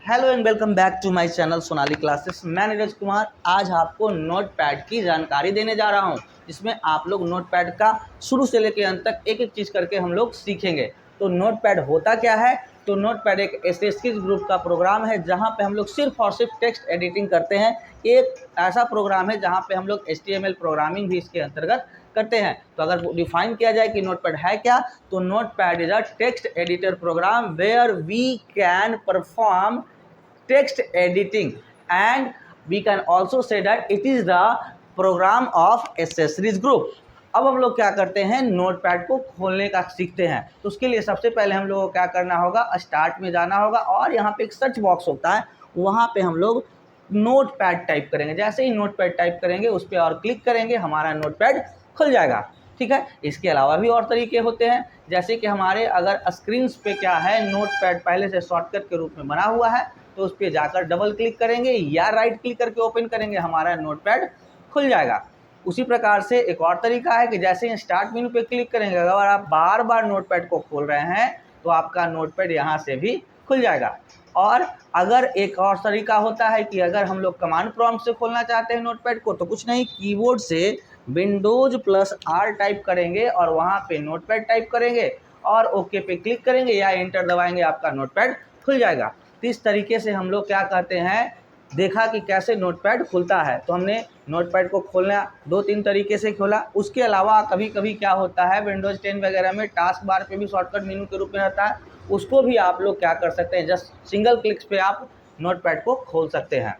Hello and welcome back to my channel Sonali classes. मैं नीरज कुमार आज आपको नोटपैड की जानकारी देने जा रहा हूं, जिसमें आप लोग नोटपैड का शुरू से लेकर अंत तक एक एक चीज़ करके हम लोग सीखेंगे। तो नोटपैड होता क्या है? तो नोटपैड एक एसएससी ग्रुप का प्रोग्राम है जहां पे हम लोग सिर्फ और सिर्फ टेक्स्ट एडिटिंग करते हैं। एक ऐसा प्रोग्राम है जहां पे हम लोग HTML प्रोग्रामिंग भी इसके अंतर्गत करते हैं। तो अगर डिफाइन किया जाए कि नोटपैड है क्या, तो notepad is a text editor program where we can perform text editing and we can also say that it is the program of accessories group। अब हम लोग क्या करते हैं, नोटपैड को खोलने का सीखते हैं। तो उसके लिए सबसे पहले हम लोग को क्या करना होगा, स्टार्ट में जाना होगा और यहाँ पे एक सर्च बॉक्स होता है, वहाँ पे हम लोग नोटपैड टाइप करेंगे। जैसे ही नोटपैड टाइप करेंगे उस पर और क्लिक करेंगे, हमारा नोटपैड खुल जाएगा। ठीक है, इसके अलावा भी और तरीके होते हैं, जैसे कि हमारे अगर स्क्रीन पे क्या है, नोटपैड पहले से शॉर्टकट के रूप में बना हुआ है, तो उस पर जाकर डबल क्लिक करेंगे या राइट क्लिक करके ओपन करेंगे, हमारा नोटपैड खुल जाएगा। उसी प्रकार से एक और तरीका है कि जैसे ही स्टार्ट मेनू पे क्लिक करेंगे, अगर आप बार बार नोटपैड को खोल रहे हैं तो आपका नोटपैड यहाँ से भी खुल जाएगा। और अगर एक और तरीका होता है कि अगर हम लोग कमांड प्रॉम्प्ट से खोलना चाहते हैं नोटपैड को, तो कुछ नहीं, कीबोर्ड से Windows+R टाइप करेंगे और वहाँ पे नोटपैड टाइप करेंगे और ओके पे क्लिक करेंगे या एंटर दबाएंगे, आपका नोटपैड खुल जाएगा। तो इस तरीके से हम लोग क्या करते हैं, देखा कि कैसे नोटपैड खुलता है। तो हमने नोटपैड को खोलना 2-3 तरीके से खोला। उसके अलावा कभी कभी क्या होता है, विंडोज़ 10 वगैरह में टास्क बार पे भी शॉर्टकट मेनू के रूप में रहता है, उसको भी आप लोग क्या कर सकते हैं, जस्ट सिंगल क्लिक्स पे आप नोटपैड को खोल सकते हैं।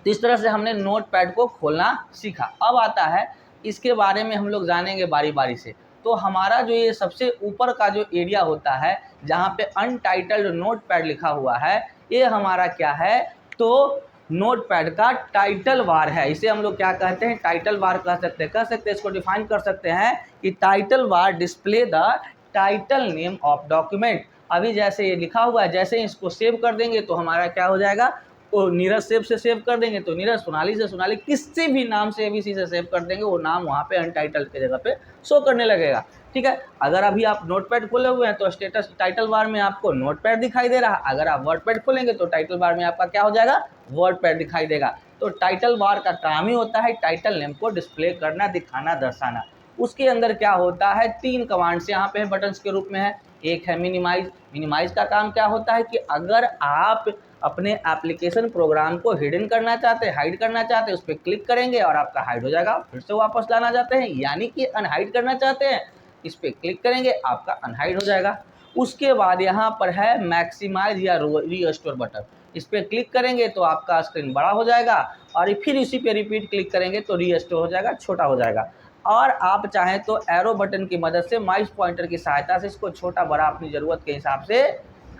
तो इस तरह से हमने नोटपैड को खोलना सीखा। अब आता है इसके बारे में हम लोग जानेंगे बारी बारी से। तो हमारा जो ये सबसे ऊपर का जो एरिया होता है, जहाँ पे अनटाइटल्ड नोटपैड लिखा हुआ है, ये हमारा क्या है, तो नोटपैड का टाइटल बार है। इसे हम लोग क्या कहते हैं, टाइटल बार कह सकते हैं। इसको डिफाइन कर सकते हैं कि title bar display the title name of document. अभी जैसे ये लिखा हुआ है, जैसे इसको सेव कर देंगे तो हमारा क्या हो जाएगा, वो नीरज से सेव कर देंगे तो नीरज, सोनाली से सोनाली, किसी भी नाम से ABC से सेव कर देंगे, वो नाम वहाँ पे अनटाइटल्ड की जगह पे शो करने लगेगा। ठीक है, अगर अभी आप नोटपैड खोले हुए हैं तो स्टेटस टाइटल बार में आपको नोटपैड दिखाई दे रहा है। अगर आप वर्डपैड खोलेंगे तो टाइटल बार में आपका क्या हो जाएगा, वर्डपैड दिखाई देगा। तो टाइटल बार का काम ही होता है टाइटल नेम को डिस्प्ले करना, दिखाना, दर्शाना। उसके अंदर क्या होता है, 3 कमांड्स यहाँ पे बटन्स के रूप में है। एक है मिनिमाइज। मिनिमाइज का काम क्या होता है कि अगर आप अपने एप्लीकेशन प्रोग्राम को हिडन करना चाहते हैं, हाइड करना चाहते हैं, उस पर क्लिक करेंगे और आपका हाइड हो जाएगा। फिर से वापस लाना चाहते हैं, यानी कि अनहाइड करना चाहते हैं, इस पर क्लिक करेंगे, आपका अनहाइड हो जाएगा। उसके बाद यहाँ पर है मैक्सिमाइज या रीस्टोर बटन। इस पर क्लिक करेंगे तो आपका स्क्रीन बड़ा हो जाएगा और फिर इसी पे रिपीट क्लिक करेंगे तो रीस्टोर हो जाएगा, छोटा हो जाएगा। और आप चाहें तो एरो बटन की मदद से माउस पॉइंटर की सहायता से इसको छोटा बड़ा अपनी ज़रूरत के हिसाब से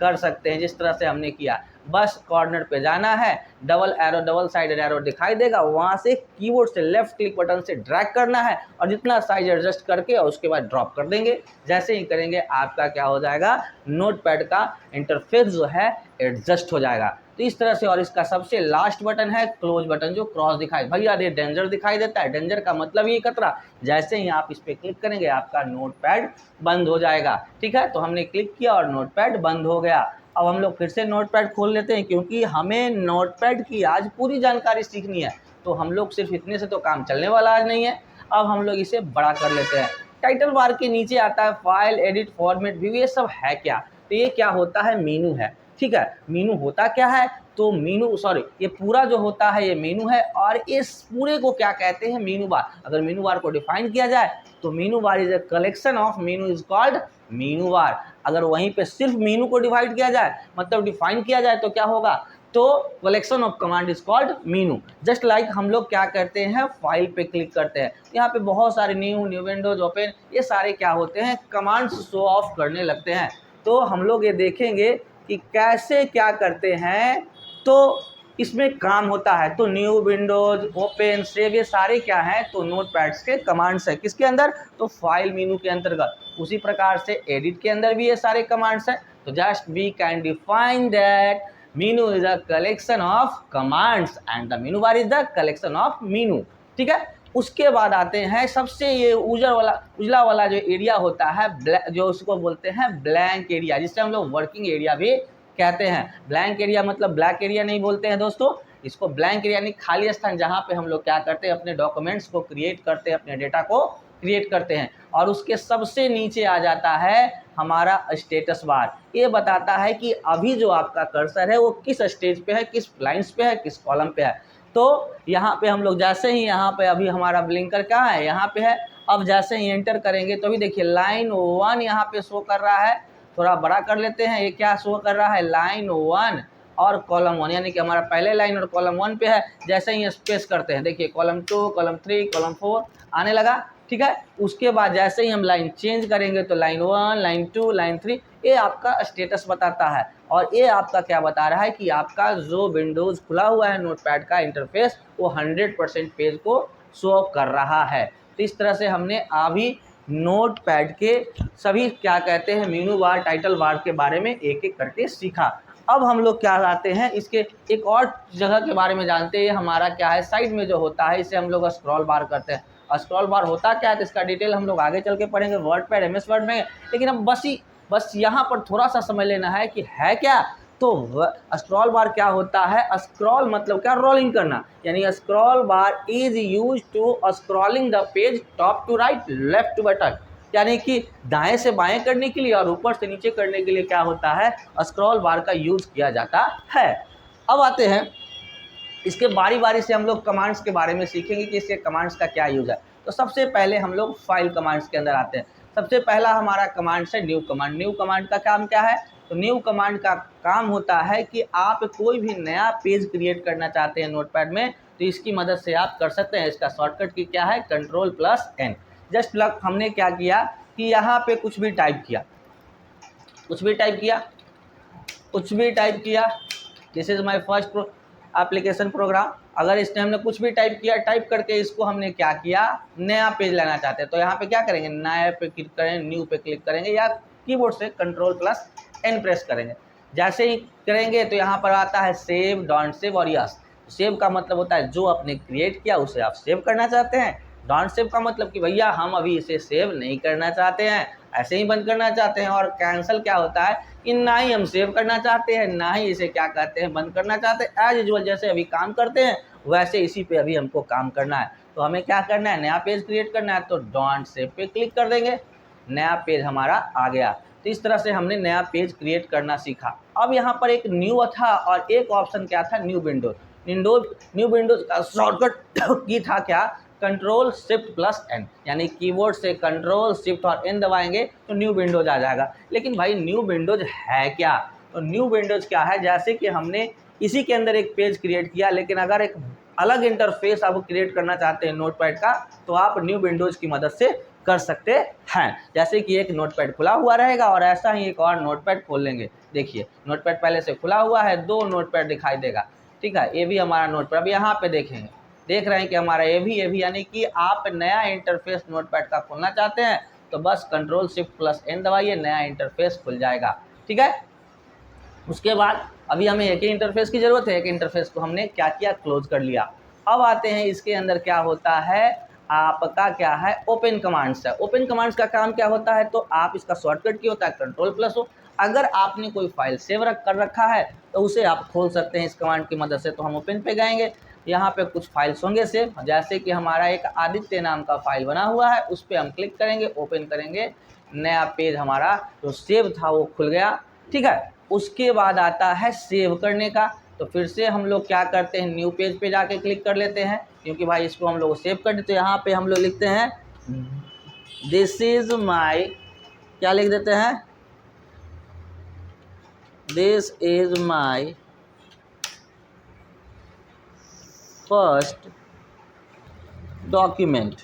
कर सकते हैं, जिस तरह से हमने किया। बस कॉर्नर पे जाना है, डबल साइडेड एरो दिखाई देगा, वहाँ से कीबोर्ड से लेफ्ट क्लिक बटन से ड्रैग करना है और जितना साइज एडजस्ट करके और उसके बाद ड्रॉप कर देंगे। जैसे ही करेंगे आपका क्या हो जाएगा, नोटपैड का इंटरफेस जो है एडजस्ट हो जाएगा। तो इस तरह से। और इसका सबसे लास्ट बटन है क्लोज बटन, जो क्रॉस दिखाई, भैया ये डेंजर दिखाई देता है, डेंजर का मतलब ये खतरा। जैसे ही आप इस पर क्लिक करेंगे आपका नोटपैड बंद हो जाएगा। ठीक है, तो हमने क्लिक किया और नोटपैड बंद हो गया। अब हम लोग फिर से नोटपैड खोल लेते हैं, क्योंकि हमें नोटपैड की आज पूरी जानकारी सीखनी है। तो हम लोग सिर्फ इतने से तो काम चलने वाला आज नहीं है, अब हम लोग इसे बड़ा कर लेते हैं। टाइटल बार के नीचे आता है फाइल, एडिट, फॉर्मेट, व्यू। ये सब है क्या, तो ये क्या होता है, मेनू है। ठीक है, मेनू होता क्या है, तो मेनू ये पूरा जो होता है ये मेनू है, और इस पूरे को क्या कहते हैं, मेनू बार। अगर मेनू बार को डिफाइन किया जाए तो मेनू bar is a collection of menu is called मेनू बार। अगर वहीं पे सिर्फ मेनू को डिवाइड किया जाए, मतलब डिफाइन किया जाए, तो क्या होगा, तो collection of command is called menu. Just like हम लोग क्या करते हैं, फाइल पे क्लिक करते हैं, यहाँ पे बहुत सारे न्यू विंडोज, ओपन, ये सारे क्या होते हैं, कमांड्स शो ऑफ करने लगते हैं। तो हम लोग ये देखेंगे कि कैसे क्या करते हैं, तो इसमें काम होता है। तो न्यू, विंडोज, ओपन, सेव, ये सारे क्या हैं, तो नोटपैड्स के कमांड्स है। किसके अंदर, तो फाइल मेनू के अंतर्गत। उसी प्रकार से एडिट के अंदर भी ये सारे कमांड्स हैं। तो just we can define that menu is a collection of commands and the menu bar is the collection of menu. ठीक है, उसके बाद आते हैं सबसे ये उजला वाला जो एरिया होता है, जो उसको बोलते हैं ब्लैंक एरिया, जिससे हम लोग वर्किंग एरिया भी कहते हैं। ब्लैंक एरिया मतलब ब्लैक एरिया नहीं बोलते हैं दोस्तों, इसको ब्लैंक एरिया यानी खाली स्थान जहाँ पे हम लोग क्या करते हैं, अपने डॉक्यूमेंट्स को क्रिएट करते हैं, अपने डेटा को क्रिएट करते हैं। और उसके सबसे नीचे आ जाता है हमारा स्टेटस बार। ये बताता है कि अभी जो आपका कर्सर है वो किस स्टेज पे है, किस लाइन्स पे है, किस कॉलम पे है। तो यहाँ पे हम लोग जैसे ही यहाँ पे अभी हमारा ब्लिंकर कहाँ है, यहाँ पे है। अब जैसे ही एंटर करेंगे तो अभी देखिए लाइन 1 यहाँ पे शो कर रहा है। थोड़ा बड़ा कर लेते हैं, ये क्या शो कर रहा है, लाइन 1 और कॉलम 1, यानी कि हमारा पहले लाइन और कॉलम 1 पे है। जैसे ही स्पेस करते हैं देखिए कॉलम 2, कॉलम 3, कॉलम 4 आने लगा, ठीक है। उसके बाद जैसे ही हम लाइन चेंज करेंगे तो लाइन 1, लाइन 2, लाइन 3, ये आपका स्टेटस बताता है। और ये आपका क्या बता रहा है कि आपका जो विंडोज़ खुला हुआ है नोटपैड का इंटरफेस वो 100% पेज को शो कर रहा है। तो इस तरह से हमने अभी नोटपैड के सभी क्या कहते हैं मेनू बार, टाइटल बार के बारे में एक एक करके सीखा। अब हम लोग क्या आते हैं इसके एक और जगह के बारे में जानते हैं। हमारा क्या है, साइड में जो होता है इसे हम लोग स्क्रॉल बार करते हैं। स्क्रॉल बार होता क्या है तो इसका डिटेल हम लोग आगे चल के पढ़ेंगे वर्डपैड, एमएस वर्ड में। लेकिन अब बस यहाँ पर थोड़ा सा समझ लेना है कि है क्या। तो स्क्रॉल बार क्या होता है, स्क्रॉल मतलब क्या, रोलिंग करना, यानी scroll bar is use to scrolling the page top to right, left to bottom, यानी कि दाएं से बाएं करने के लिए और ऊपर से नीचे करने के लिए क्या होता है, स्क्रॉल बार का यूज किया जाता है। अब आते हैं इसके बारी बारी से हम लोग कमांड्स के बारे में सीखेंगे कि इसके कमांड्स का क्या यूज़ है। तो सबसे पहले हम लोग फाइल कमांड्स के अंदर आते हैं। सबसे पहला हमारा कमांड है न्यू कमांड। न्यू कमांड का काम क्या है, तो न्यू कमांड का काम होता है कि आप कोई भी नया पेज क्रिएट करना चाहते हैं नोटपैड में तो इसकी मदद से आप कर सकते हैं। इसका शॉर्टकट की क्या है, Ctrl+N। जस्ट लग हमने क्या किया कि यहाँ पे कुछ भी टाइप किया, this is my first application program. अगर इसने हमने कुछ भी टाइप किया, टाइप करके इसको हमने क्या किया, नया पेज लेना चाहते हैं तो यहाँ पे क्या करेंगे, नया पे क्लिक करेंगे, न्यू पे क्लिक करेंगे या कीबोर्ड से Ctrl+N प्रेस करेंगे। जैसे ही करेंगे तो यहाँ पर आता है सेव, डोंट सेव और यस। सेव का मतलब होता है जो आपने क्रिएट किया उसे आप सेव करना चाहते हैं। डोंट सेव का मतलब कि भैया हम अभी इसे सेव नहीं करना चाहते हैं, ऐसे ही बंद करना चाहते हैं। और कैंसिल क्या होता है कि ना ही हम सेव करना चाहते हैं, ना ही इसे क्या कहते हैं, बंद करना चाहते हैं। एज यूजुअल जैसे अभी काम करते हैं वैसे इसी पे अभी हमको काम करना है। तो हमें क्या करना है, नया पेज क्रिएट करना है, तो डोंट सेव पे क्लिक कर देंगे, नया पेज हमारा आ गया। तो इस तरह से हमने नया पेज क्रिएट करना सीखा। अब यहाँ पर एक न्यू था और एक ऑप्शन क्या था, न्यू विंडोज। न्यू विंडोज का शॉर्टकट की था क्या, Ctrl+Shift+N, यानी कीबोर्ड से Ctrl, Shift और N दबाएंगे तो न्यू विंडोज आ जाएगा। लेकिन भाई न्यू विंडोज है क्या, तो न्यू विंडोज क्या है, जैसे कि हमने इसी के अंदर एक पेज क्रिएट किया, लेकिन अगर एक अलग इंटरफेस आप क्रिएट करना चाहते हैं नोटपैड का तो आप न्यू विंडोज की मदद से कर सकते हैं। जैसे कि एक नोटपैड खुला हुआ रहेगा और ऐसा ही एक और नोटपैड खोल लेंगे। देखिए नोटपैड पहले से खुला हुआ है, दो नोटपैड दिखाई देगा, ठीक है। ये भी हमारा नोटपैड, अब यहाँ पे देखेंगे, देख रहे हैं कि हमारा ये भी यानी कि आप नया इंटरफेस नोटपैड का खोलना चाहते हैं तो बस Ctrl+Shift+N दबाइए, नया इंटरफेस खुल जाएगा, ठीक है। उसके बाद अभी हमें एक ही इंटरफेस की ज़रूरत है, एक इंटरफेस को हमने क्या किया, क्लोज कर लिया। अब आते हैं इसके अंदर क्या होता है, आपका क्या है, ओपन कमांड्स है। ओपन कमांड्स का काम क्या होता है, तो आप इसका शॉर्टकट क्या होता है, Ctrl+O। अगर आपने कोई फाइल सेव कर रखा है तो उसे आप खोल सकते हैं इस कमांड की मदद से। तो हम ओपन पे जाएंगे, यहाँ पे कुछ फाइल्स होंगे सेव, जैसे कि हमारा एक आदित्य नाम का फाइल बना हुआ है, उस पर हम क्लिक करेंगे, ओपन करेंगे, नया पेज हमारा जो सेव था वो खुल गया, ठीक है। उसके बाद आता है सेव करने का, तो फिर से हम लोग क्या करते हैं, न्यू पेज पे जाके क्लिक कर लेते हैं, क्योंकि भाई इसको हम लोग सेव कर देते। तो यहाँ पे हम लोग लिखते हैं दिस इज माई, क्या लिख देते हैं, this is my first document.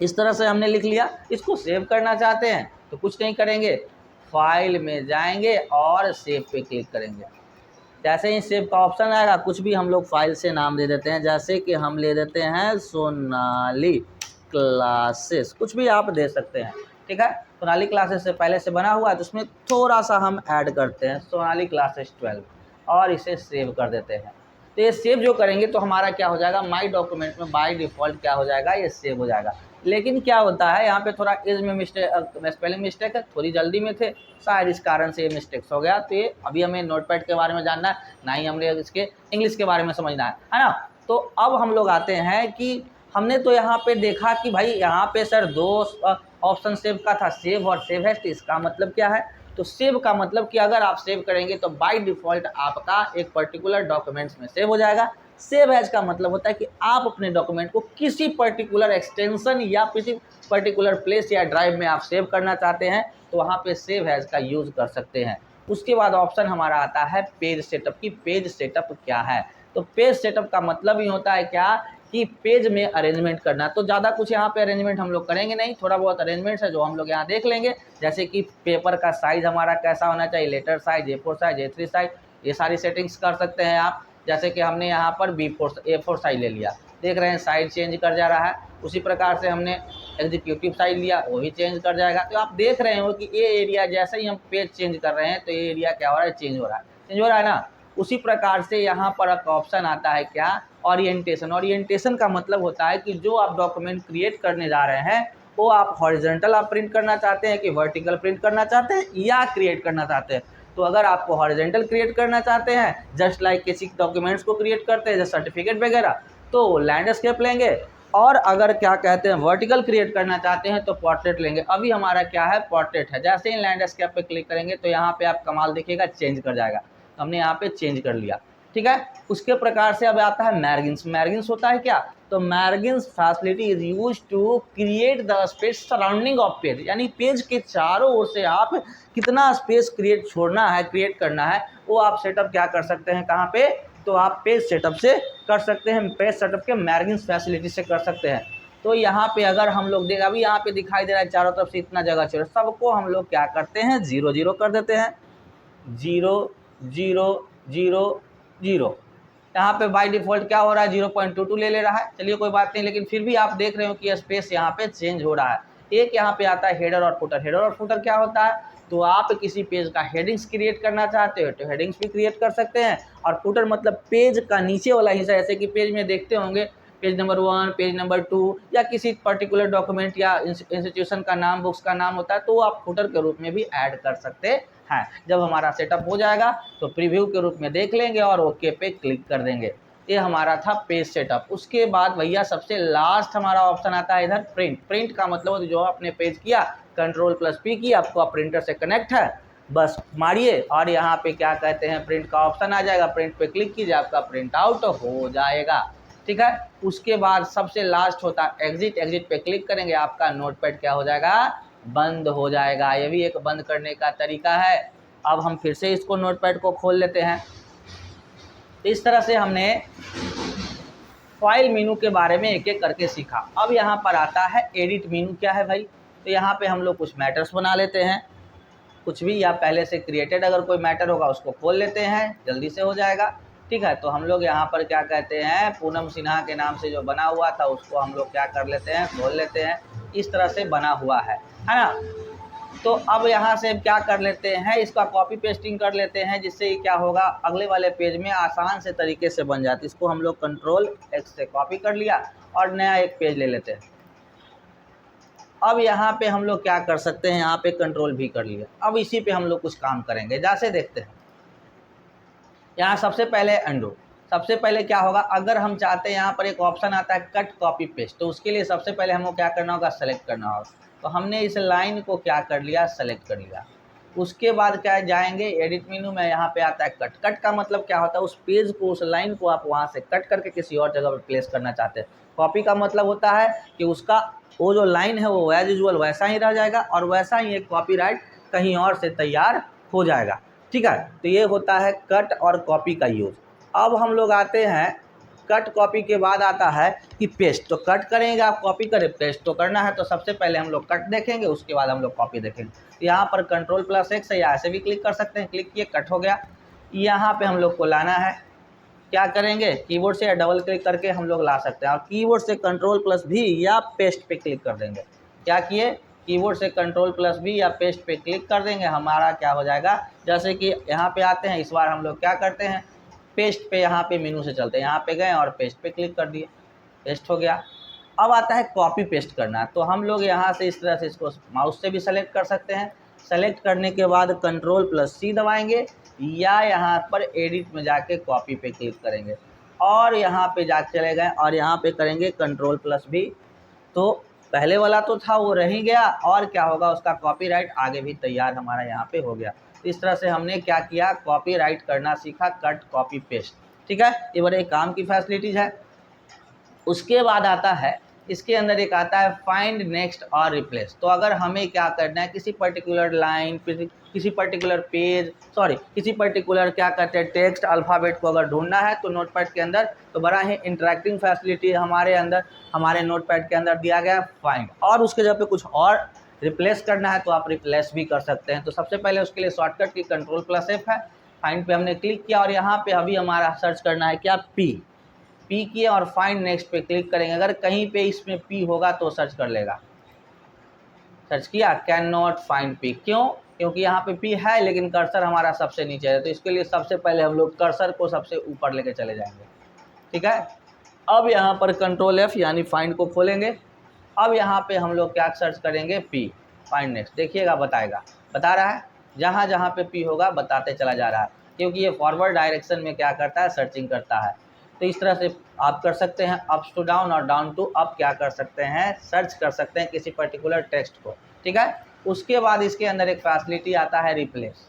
इस तरह से हमने लिख लिया। इसको सेव करना चाहते हैं तो कुछ नहीं करेंगे, फाइल में जाएंगे और सेव पे क्लिक करेंगे। जैसे ही सेव का ऑप्शन आएगा कुछ भी हम लोग फाइल से नाम दे देते हैं, जैसे कि हम ले देते हैं सोनाली क्लासेस, कुछ भी आप दे सकते हैं, ठीक है। सोनाली क्लासेस से पहले से बना हुआ है तो उसमें थोड़ा सा हम ऐड करते हैं सोनाली क्लासेस 12 और इसे सेव कर देते हैं। तो ये सेव जो करेंगे तो हमारा क्या हो जाएगा, माई डॉक्यूमेंट में बाय डिफ़ॉल्ट क्या हो जाएगा, ये सेव हो जाएगा। लेकिन क्या होता है यहाँ पे थोड़ा एज में मिस्टेक, स्पेलिंग मिस्टेक है, थोड़ी जल्दी में थे, शायद इस कारण से ये मिस्टेक्स हो गया। तो ये अभी हमें नोटपैड के बारे में जानना है, ना ही हमने इसके इंग्लिश के बारे में समझना है ना। तो अब हम लोग आते हैं कि हमने तो यहाँ पे देखा कि भाई यहाँ पे सर दो ऑप्शन सेव का था, सेव और सेव एज। इसका मतलब क्या है? तो सेव का मतलब कि अगर आप सेव करेंगे तो बाय डिफ़ॉल्ट आपका एक पर्टिकुलर डॉक्यूमेंट्स में सेव हो जाएगा। सेव एज का मतलब होता है कि आप अपने डॉक्यूमेंट को किसी पर्टिकुलर एक्सटेंशन या किसी पर्टिकुलर प्लेस या ड्राइव में आप सेव करना चाहते हैं तो वहाँ पे सेव एज का यूज़ कर सकते हैं। उसके बाद ऑप्शन हमारा आता है पेज सेटअप की। पेज सेटअप क्या है? तो पेज सेटअप का मतलब ही होता है क्या कि पेज में अरेंजमेंट करना। तो ज़्यादा कुछ यहाँ पे अरेंजमेंट हम लोग करेंगे नहीं, थोड़ा बहुत अरेंजमेंट्स है जो हम लोग यहाँ देख लेंगे। जैसे कि पेपर का साइज़ हमारा कैसा होना चाहिए, letter size, A4 size, A3 size, ये सारी सेटिंग्स कर सकते हैं आप। जैसे कि हमने यहाँ पर A4 साइज ले लिया, देख रहे हैं साइज चेंज कर जा रहा है। उसी प्रकार से हमने एग्जीक्यूटिव साइज लिया, वो भी चेंज कर जाएगा। तो आप देख रहे हो कि ये एरिया जैसे ही हम पेज चेंज कर रहे हैं तो ये एरिया क्या हो रहा है, चेंज हो रहा है ना। उसी प्रकार से यहाँ पर एक ऑप्शन आता है क्या, ओरिएंटेशन। ओरिएंटेशन का मतलब होता है कि जो आप डॉक्यूमेंट क्रिएट करने जा रहे हैं वो आप हॉरिजॉन्टल आप प्रिंट करना चाहते हैं कि वर्टिकल प्रिंट करना चाहते हैं या क्रिएट करना चाहते हैं। तो अगर आपको हॉरिजॉन्टल क्रिएट करना चाहते हैं, जस्ट लाइक किसी डॉक्यूमेंट्स को क्रिएट करते हैं जैसे सर्टिफिकेट वगैरह, तो लैंडस्केप लेंगे। और अगर क्या कहते हैं वर्टिकल क्रिएट करना चाहते हैं तो पोर्ट्रेट लेंगे। अभी हमारा क्या है, पोर्ट्रेट है। जैसे ही लैंडस्केप पे क्लिक करेंगे तो यहाँ पे आप कमाल देखिएगा, चेंज कर जाएगा। हमने यहाँ पे चेंज कर लिया, ठीक है। उसके प्रकार से अब आता है मार्जिन्स। मार्जिन्स होता है क्या? तो margins facility is use to create the space surrounding of page, यानी पेज के चारों ओर से आप कितना स्पेस क्रिएट करना है वो आप सेटअप क्या कर सकते हैं, कहाँ पे? तो आप पेज सेटअप से कर सकते हैं, पेज सेटअप के मार्जिन्स फैसिलिटी से कर सकते हैं। तो यहाँ पे अगर हम लोग देख, अभी यहाँ पे दिखाई दे रहा है चारों तरफ से इतना जगह चाहिए, सबको हम लोग क्या करते हैं, 0 0 कर देते हैं। 0 0 0 0। यहाँ पे बाय डिफ़ॉल्ट क्या हो रहा है, 0.22 ले रहा है। चलिए कोई बात नहीं, लेकिन फिर भी आप देख रहे हो कि स्पेस यहाँ पे चेंज हो रहा है। एक यहाँ पे आता है हेडर और फुटर। हेडर और फुटर क्या होता है? तो आप किसी पेज का हेडिंग्स क्रिएट करना चाहते हो तो हेडिंग्स भी क्रिएट कर सकते हैं। और फुटर मतलब पेज का नीचे वाला हिस्सा, जैसे कि पेज में देखते होंगे पेज नंबर 1, पेज नंबर 2 या किसी पर्टिकुलर डॉक्यूमेंट या इंस्टीट्यूशन का नाम, बुक्स का नाम होता है, तो आप फुटर के रूप में भी ऐड कर सकते हैं। जब हमारा सेटअप हो जाएगा तो प्रीव्यू के रूप में देख लेंगे और ओके पे क्लिक कर देंगे। ये हमारा था पेज सेटअप। उसके बाद भैया सबसे लास्ट हमारा ऑप्शन आता है इधर प्रिंट। प्रिंट का मतलब जो आपने पेज किया, Ctrl+P किया, आपको प्रिंटर से कनेक्ट है, बस मारिए और यहाँ पे क्या कहते हैं प्रिंट का ऑप्शन आ जाएगा। प्रिंट पे क्लिक कीजिए, आपका प्रिंट आउट हो जाएगा, ठीक है। उसके बाद सबसे लास्ट होता है एग्जिट। एग्जिट पे क्लिक करेंगे, आपका नोटपैड क्या हो जाएगा, बंद हो जाएगा। ये भी एक बंद करने का तरीका है। अब हम फिर से इसको नोटपैड को खोल लेते हैं। इस तरह से हमने फाइल मेनू के बारे में एक एक करके सीखा। अब यहाँ पर आता है एडिट मेनू। क्या है भाई? तो यहाँ पे हम लोग कुछ मैटर्स बना लेते हैं, कुछ भी, या पहले से क्रिएटेड अगर कोई मैटर होगा उसको खोल लेते हैं, जल्दी से हो जाएगा, ठीक है। तो हम लोग यहाँ पर क्या कहते हैं, पूनम सिन्हा के नाम से जो बना हुआ था उसको हम लोग क्या कर लेते हैं, खोल लेते हैं। इस तरह से बना हुआ है ना। तो अब यहाँ से क्या कर लेते हैं, इसका कॉपी पेस्टिंग कर लेते हैं, जिससे क्या होगा अगले वाले पेज में आसान से तरीके से बन जाती है। इसको हम लोग Ctrl+X से कॉपी कर लिया और नया एक पेज ले लेते हैं। अब यहाँ पे हम लोग क्या कर सकते हैं, यहाँ पे कंट्रोल भी कर लिया। अब इसी पे हम लोग कुछ काम करेंगे, जैसे देखते हैं। यहाँ सबसे पहले अंडू। सबसे पहले क्या होगा, अगर हम चाहते हैं, यहाँ पर एक ऑप्शन आता है कट कॉपी पेस्ट, तो उसके लिए सबसे पहले हमको क्या करना होगा, सेलेक्ट करना होगा। तो हमने इस लाइन को क्या कर लिया, सेलेक्ट कर लिया। उसके बाद क्या जाएंगे एडिट मेनू में, यहाँ पे आता है कट। कट का मतलब क्या होता है, उस पेज को, उस लाइन को आप वहाँ से कट करके किसी और जगह पर प्लेस करना चाहते हैं। कॉपी का मतलब होता है कि उसका वो जो लाइन है वो एज यूजुअल वैसा ही रह जाएगा और वैसा ही एक कॉपीराइट कहीं और से तैयार हो जाएगा, ठीक है। तो ये होता है कट और कॉपी का यूज़। अब हम लोग आते हैं कट कॉपी के बाद आता है कि पेस्ट। तो कट करेंगे आप, कॉपी करें, पेस्ट तो करना है। तो सबसे पहले हम लोग कट देखेंगे, उसके बाद हम लोग कॉपी देखेंगे। तो यहाँ पर Ctrl+X है, या ऐसे भी क्लिक कर सकते हैं। क्लिक किए, कट हो गया। यहाँ पे हम लोग को लाना है, क्या करेंगे, कीबोर्ड से या डबल क्लिक करके हम लोग ला सकते हैं। और कीबोर्ड से Ctrl+V या पेस्ट पे क्लिक कर देंगे। क्या किए, कीबोर्ड से Ctrl+V या पेस्ट पे क्लिक कर देंगे, हमारा क्या हो जाएगा, जैसे कि यहाँ पे आते हैं। इस बार हम लोग क्या करते हैं, पेस्ट पे, यहाँ पे मेनू से चलते हैं, यहाँ पे गए और पेस्ट पे क्लिक कर दिए, पेस्ट हो गया। अब आता है कॉपी पेस्ट करना। तो हम लोग यहाँ से इस तरह से इसको माउस से भी सेलेक्ट कर सकते हैं। सेलेक्ट करने के बाद Ctrl+C दबाएंगे या यहाँ पर एडिट में जाके कॉपी पे क्लिक करेंगे और यहाँ पे जा चले गए और यहाँ पे करेंगे Ctrl+V। तो पहले वाला तो था वो रह ही गया और क्या होगा, उसका कॉपीराइट आगे भी तैयार हमारा यहाँ पे हो गया। इस तरह से हमने क्या किया, कॉपीराइट करना सीखा, कट कॉपी पेस्ट। ठीक है, ये बड़े काम की फैसिलिटीज़ है। उसके बाद आता है इसके अंदर एक आता है फाइंड नेक्स्ट और रिप्लेस। तो अगर हमें क्या करना है, किसी पर्टिकुलर लाइन, किसी पर्टिकुलर पेज, किसी पर्टिकुलर क्या कहते हैं टेक्स्ट अल्फ़ाबेट को अगर ढूंढना है तो नोटपैड के अंदर तो बड़ा ही इंटरेक्टिंग फैसिलिटी हमारे नोटपैड के अंदर दिया गया फाइंड। और उसके जगह पे कुछ और रिप्लेस करना है तो आप रिप्लेस भी कर सकते हैं। तो सबसे पहले उसके लिए शॉर्टकट की Ctrl+F है। फाइंड पे हमने क्लिक किया और यहाँ पे अभी हमारा सर्च करना है क्या, पी किए और फाइंड नेक्स्ट पे क्लिक करेंगे। अगर कहीं पे इसमें पी होगा तो सर्च कर लेगा। सर्च किया, कैन नॉट फाइंड पी, क्यों? क्योंकि यहाँ पे पी है लेकिन कर्सर हमारा सबसे नीचे है। तो इसके लिए सबसे पहले हम लोग कर्सर को सबसे ऊपर लेके चले जाएंगे। ठीक है, अब यहाँ पर Ctrl+F यानी फाइंड को खोलेंगे। अब यहाँ पे हम लोग क्या सर्च करेंगे, पी, फाइंड नेक्स्ट। देखिएगा बता रहा है, जहाँ जहाँ पे पी होगा बताते चला जा रहा है, क्योंकि ये फॉरवर्ड डायरेक्शन में क्या करता है, सर्चिंग करता है। तो इस तरह से आप कर सकते हैं, अप्स टू डाउन और डाउन टू अप क्या कर सकते हैं, सर्च कर सकते हैं किसी पर्टिकुलर टेक्स्ट को। ठीक है, उसके बाद इसके अंदर एक फैसिलिटी आता है रिप्लेस।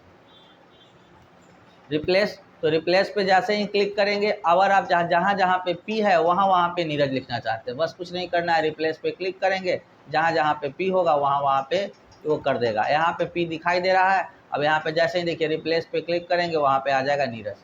तो रिप्लेस पे जैसे ही क्लिक करेंगे, अगर आप जहाँ जहाँ पे पी है वहाँ पे नीरज लिखना चाहते हैं, बस कुछ नहीं करना है, रिप्लेस पे क्लिक करेंगे, जहाँ जहाँ पे पी होगा वहाँ पे वो कर देगा। यहाँ पे पी दिखाई दे रहा है, अब यहाँ पे जैसे ही देखिए रिप्लेस पे क्लिक करेंगे वहाँ पे आ जाएगा नीरज।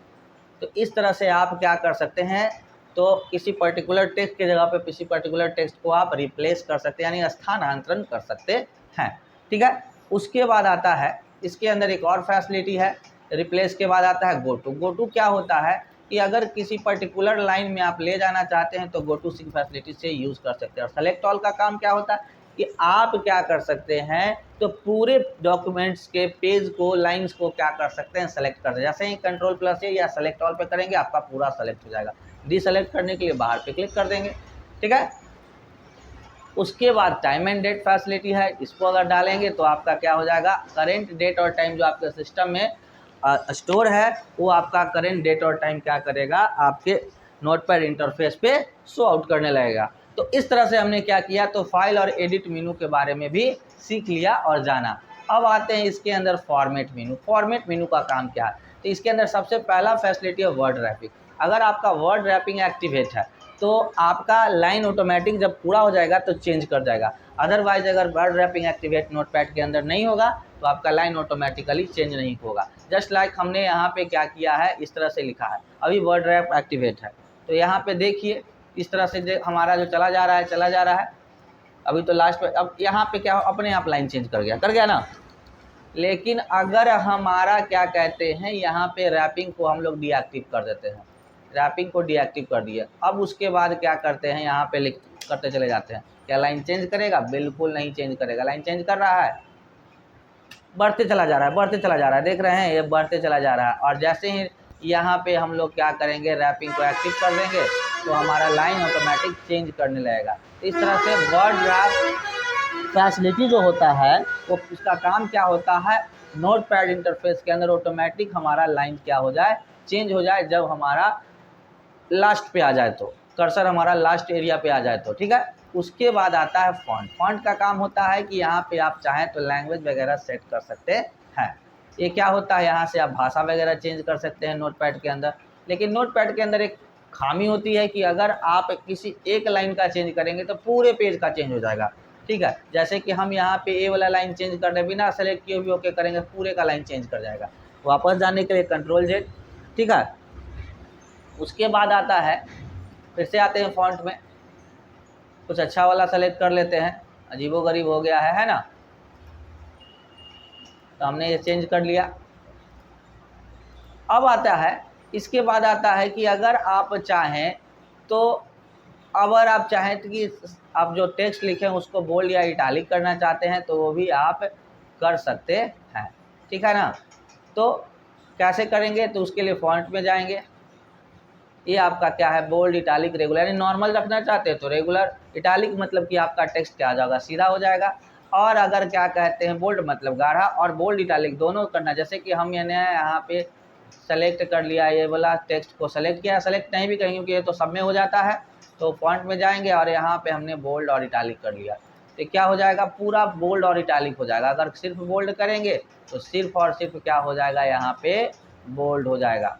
तो इस तरह से आप क्या कर सकते हैं, तो किसी पर्टिकुलर टेक्स्ट की जगह पे किसी पर्टिकुलर टेक्स्ट को आप रिप्लेस कर सकते हैं, यानी स्थानांतरण कर सकते हैं। ठीक है, उसके बाद आता है इसके अंदर एक और फैसिलिटी है, रिप्लेस के बाद आता है गो टू क्या होता है कि अगर किसी पर्टिकुलर लाइन में आप ले जाना चाहते हैं तो गो टू सिंक फैसिलिटी से यूज़ कर सकते हैं। और सेलेक्ट ऑल का काम क्या होता है कि आप क्या कर सकते हैं, तो पूरे डॉक्यूमेंट्स के पेज को, लाइंस को क्या कर सकते हैं, सेलेक्ट कर सकते हैं। जैसे ही Ctrl+A या सेलेक्ट ऑल पे करेंगे आपका पूरा सेलेक्ट हो जाएगा। डिसेलेक्ट करने के लिए बाहर पे क्लिक कर देंगे। ठीक है, उसके बाद टाइम एंड डेट फैसिलिटी है, इसको अगर डालेंगे तो आपका क्या हो जाएगा, करेंट डेट और टाइम जो आपके सिस्टम में स्टोर है वो आपका करेंट डेट और टाइम क्या करेगा, आपके नोटपैड इंटरफेस पे शो आउट करने लगेगा। तो इस तरह से हमने क्या किया, तो फाइल और एडिट मेनू के बारे में भी सीख लिया और जाना। अब आते हैं इसके अंदर फॉर्मेट मेनू। फॉर्मेट मेनू का काम क्या है, तो इसके अंदर सबसे पहला फैसिलिटी है वर्ड रैपिंग। अगर आपका वर्ड रैपिंग एक्टिवेट है तो आपका लाइन ऑटोमेटिक जब पूरा हो जाएगा तो चेंज कर जाएगा। अदरवाइज अगर वर्ड रैपिंग एक्टिवेट नोटपैड के अंदर नहीं होगा तो आपका लाइन ऑटोमेटिकली चेंज नहीं होगा। जस्ट लाइक हमने यहाँ पे क्या किया है, इस तरह से लिखा है, अभी वर्ड रैप एक्टिवेट है तो यहाँ पे देखिए इस तरह से हमारा जो चला जा रहा है अभी तो लास्ट पे। अब यहाँ पे क्या अपने आप लाइन चेंज कर गया ना। लेकिन अगर हमारा क्या कहते हैं, यहाँ पे रैपिंग को हम लोग डीएक्टिव कर देते हैं, रैपिंग को डीएक्टिव कर दिया, अब उसके बाद क्या करते हैं, यहाँ पे लिख करते चले जाते हैं, क्या लाइन चेंज करेगा, बिल्कुल नहीं चेंज करेगा। लाइन चेंज कर रहा है, बढ़ते चला जा रहा है, देख रहे हैं ये बढ़ते चला जा रहा है। और जैसे ही यहाँ पे हम लोग क्या करेंगे, रैपिंग को एक्टिव कर देंगे तो हमारा लाइन ऑटोमेटिक चेंज करने लगेगा। इस तरह से वर्ड रैप फैसिलिटी जो होता है वो उसका काम क्या होता है, नोटपैड इंटरफेस के अंदर ऑटोमेटिक हमारा लाइन क्या हो जाए, चेंज हो जाए, जब हमारा लास्ट पे आ जाए, तो कर्सर हमारा लास्ट एरिया पे आ जाए तो। ठीक है, उसके बाद आता है फॉन्ट। फॉन्ट का काम होता है कि यहाँ पे आप चाहें तो लैंग्वेज वगैरह सेट कर सकते हैं। ये क्या होता है, यहाँ से आप भाषा वगैरह चेंज कर सकते हैं नोटपैड के अंदर। लेकिन नोटपैड के अंदर एक खामी होती है कि अगर आप किसी एक लाइन का चेंज करेंगे तो पूरे पेज का चेंज हो जाएगा। ठीक है, जैसे कि हम यहाँ पे ए वाला लाइन चेंज करने बिना सेलेक्ट किए हुए ओके करेंगे, पूरे का लाइन चेंज कर जाएगा। वापस जाने के लिए Ctrl+Z। ठीक है, उसके बाद आता है, फिर से आते हैं फॉन्ट में, कुछ अच्छा वाला सेलेक्ट कर लेते हैं, अजीबोगरीब हो गया है ना, तो हमने ये चेंज कर लिया। अब आता है, इसके बाद आता है कि अगर आप चाहें तो, अगर आप चाहें तो कि आप जो टेक्स्ट लिखें उसको बोल्ड या इटालिक करना चाहते हैं तो वो भी आप कर सकते हैं। ठीक है ना, तो कैसे करेंगे, तो उसके लिए फॉन्ट में जाएंगे, ये आपका क्या है, बोल्ड, इटालिक, रेगुलर। यानी नॉर्मल रखना चाहते हैं तो रेगुलर, इटालिक मतलब कि आपका टेक्स्ट क्या आ जाएगा, सीधा हो जाएगा। और अगर क्या कहते हैं बोल्ड मतलब गाढ़ा, और बोल्ड इटालिक दोनों करना। जैसे कि हम यहाँ पे सेलेक्ट कर लिया, ये वाला टेक्स्ट को सेलेक्ट किया, सेलेक्ट नहीं भी करेंगे क्योंकि ये तो सब में हो जाता है। तो फॉन्ट में जाएंगे और यहाँ पे हमने बोल्ड और इटालिक कर लिया, तो क्या हो जाएगा, पूरा बोल्ड और इटालिक हो जाएगा। अगर सिर्फ बोल्ड करेंगे तो सिर्फ और सिर्फ क्या हो जाएगा, यहाँ पे बोल्ड हो जाएगा।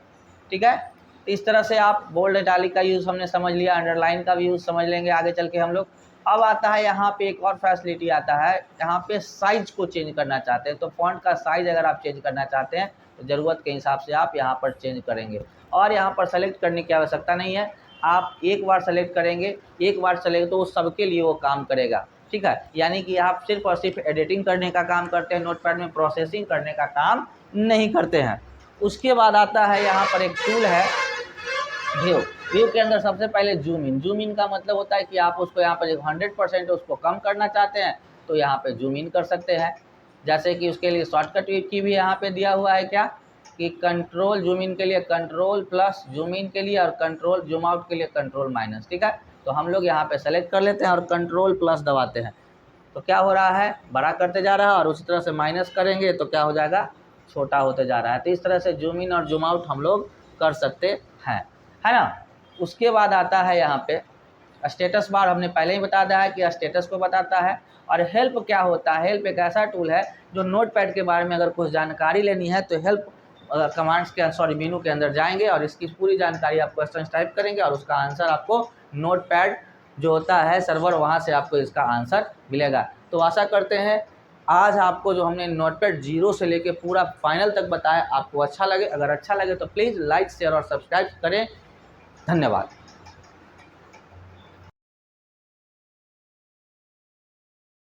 ठीक है, इस तरह से आप बोल्ड इटालिक का यूज़ हमने समझ लिया, अंडरलाइन का भी यूज़ समझ लेंगे आगे चल के हम लोग। अब आता है यहाँ पे एक और फैसिलिटी आता है, यहाँ पे साइज को चेंज करना चाहते हैं तो फॉन्ट का साइज अगर आप चेंज करना चाहते हैं तो ज़रूरत के हिसाब से आप यहाँ पर चेंज करेंगे। और यहाँ पर सेलेक्ट करने की आवश्यकता नहीं है, आप एक बार सेलेक्ट करेंगे, एक बार सेलेक्ट तो सबके लिए वो काम करेगा। ठीक है, यानी कि आप सिर्फ और सिर्फ एडिटिंग करने का काम करते हैं नोटपैड में, प्रोसेसिंग करने का काम नहीं करते हैं। उसके बाद आता है यहाँ पर एक टूल है व्यू। व्यू के अंदर सबसे पहले जूम इन। जूम इन का मतलब होता है कि आप उसको यहाँ पर 100% उसको कम करना चाहते हैं तो यहाँ पे जूम इन कर सकते हैं। जैसे कि उसके लिए शॉर्टकट की भी यहाँ पे दिया हुआ है क्या, कि कंट्रोल जूम इन के लिए कंट्रोल प्लस, जूम इन के लिए और कंट्रोल जूम आउट के लिए कंट्रोल माइनस। ठीक है, तो हम लोग यहाँ पे सेलेक्ट कर लेते हैं और कंट्रोल प्लस दबाते हैं तो क्या हो रहा है, बड़ा करते जा रहा है, और उसी तरह से माइनस करेंगे तो क्या हो जाएगा, छोटा होते जा रहा है। तो इस तरह से जूम इन और जूम आउट हम लोग कर सकते हैं, है ना। उसके बाद आता है यहाँ पे स्टेटस बार। हमने पहले ही बता दिया है कि स्टेटस को बताता है। और हेल्प क्या होता है, हेल्प एक ऐसा टूल है जो नोटपैड के बारे में अगर कुछ जानकारी लेनी है तो हेल्प कमांड्स के मेनू के अंदर जाएंगे और इसकी पूरी जानकारी आप क्वेश्चन टाइप करेंगे और उसका आंसर आपको नोटपैड जो होता है सर्वर, वहाँ से आपको इसका आंसर मिलेगा। तो आशा करते हैं आज आपको जो हमने नोटपैड 0 से लेके पूरा फाइनल तक बताया आपको अच्छा लगे। अगर अच्छा लगे तो प्लीज़ लाइक, शेयर और सब्सक्राइब करें। धन्यवाद।